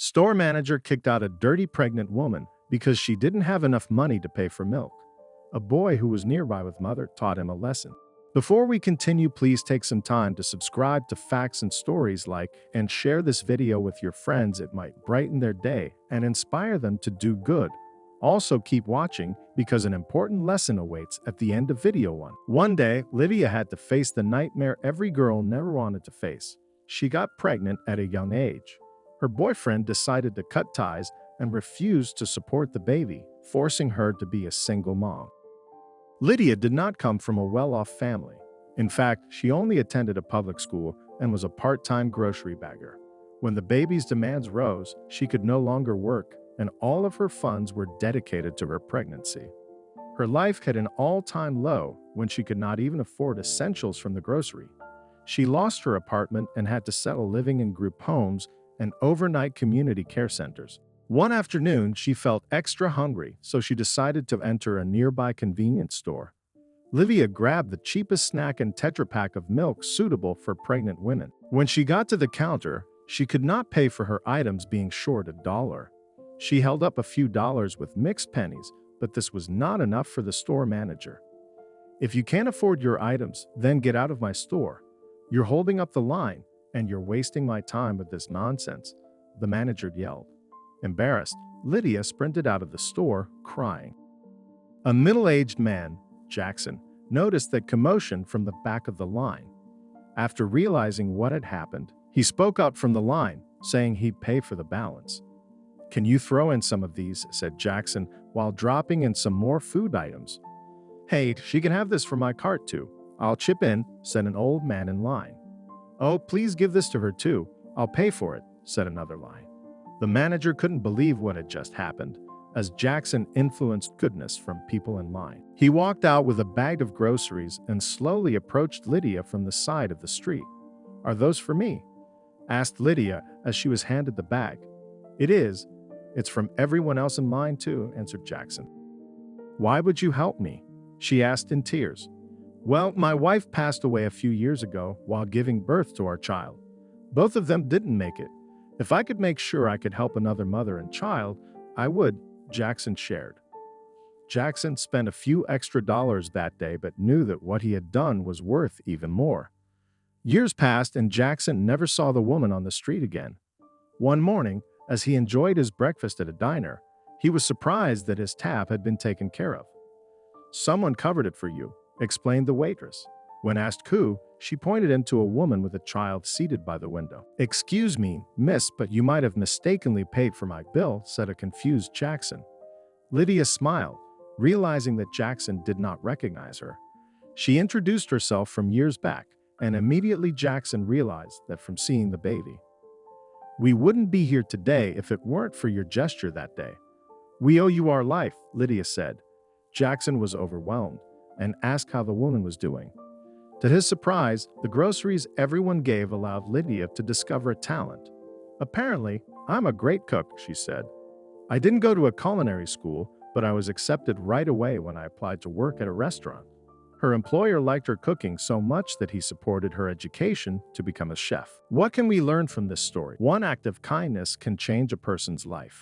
Store manager kicked out a dirty pregnant woman because she didn't have enough money to pay for milk. A boy who was nearby with mother taught him a lesson. Before we continue, please take some time to subscribe to Facts and Stories, like and share this video with your friends. It might brighten their day and inspire them to do good. Also keep watching because an important lesson awaits at the end of video 1. One day, Lydia had to face the nightmare every girl never wanted to face. She got pregnant at a young age. Her boyfriend decided to cut ties and refused to support the baby, forcing her to be a single mom. Lydia did not come from a well-off family. In fact, she only attended a public school and was a part-time grocery bagger. When the baby's demands rose, she could no longer work, and all of her funds were dedicated to her pregnancy. Her life hit an all-time low when she could not even afford essentials from the grocery. She lost her apartment and had to settle living in group homes and overnight community care centers. One afternoon, she felt extra hungry, so she decided to enter a nearby convenience store. Lydia grabbed the cheapest snack and Tetra Pak of milk suitable for pregnant women. When she got to the counter, she could not pay for her items, being short $1. She held up a few dollars with mixed pennies, but this was not enough for the store manager. "If you can't afford your items, then get out of my store. You're holding up the line, and you're wasting my time with this nonsense," the manager yelled. Embarrassed, Lydia sprinted out of the store, crying. A middle-aged man, Jackson, noticed that commotion from the back of the line. After realizing what had happened, he spoke up from the line, saying he'd pay for the balance. "Can you throw in some of these?" said Jackson, while dropping in some more food items. "Hey, she can have this for my cart too. I'll chip in," said an old man in line. "Oh, please give this to her too. I'll pay for it," said another line. The manager couldn't believe what had just happened, as Jackson influenced goodness from people in line. He walked out with a bag of groceries and slowly approached Lydia from the side of the street. "Are those for me?" asked Lydia as she was handed the bag. "It is. It's from everyone else in line too," answered Jackson. "Why would you help me?" she asked in tears. "Well, my wife passed away a few years ago while giving birth to our child. Both of them didn't make it. If I could make sure I could help another mother and child, I would," Jackson shared. Jackson spent a few extra dollars that day, but knew that what he had done was worth even more. Years passed and Jackson never saw the woman on the street again. One morning, as he enjoyed his breakfast at a diner, he was surprised that his tab had been taken care of. "Someone covered it for you," explained the waitress. When asked who, she pointed him to a woman with a child seated by the window. "Excuse me, miss, but you might have mistakenly paid for my bill," said a confused Jackson. Lydia smiled, realizing that Jackson did not recognize her. She introduced herself from years back, and immediately Jackson realized that from seeing the baby. "We wouldn't be here today if it weren't for your gesture that day. We owe you our life," Lydia said. Jackson was overwhelmed and asked how the woman was doing. To his surprise, the groceries everyone gave allowed Lydia to discover a talent. "Apparently, I'm a great cook," she said. "I didn't go to a culinary school, but I was accepted right away when I applied to work at a restaurant." Her employer liked her cooking so much that he supported her education to become a chef. What can we learn from this story? One act of kindness can change a person's life.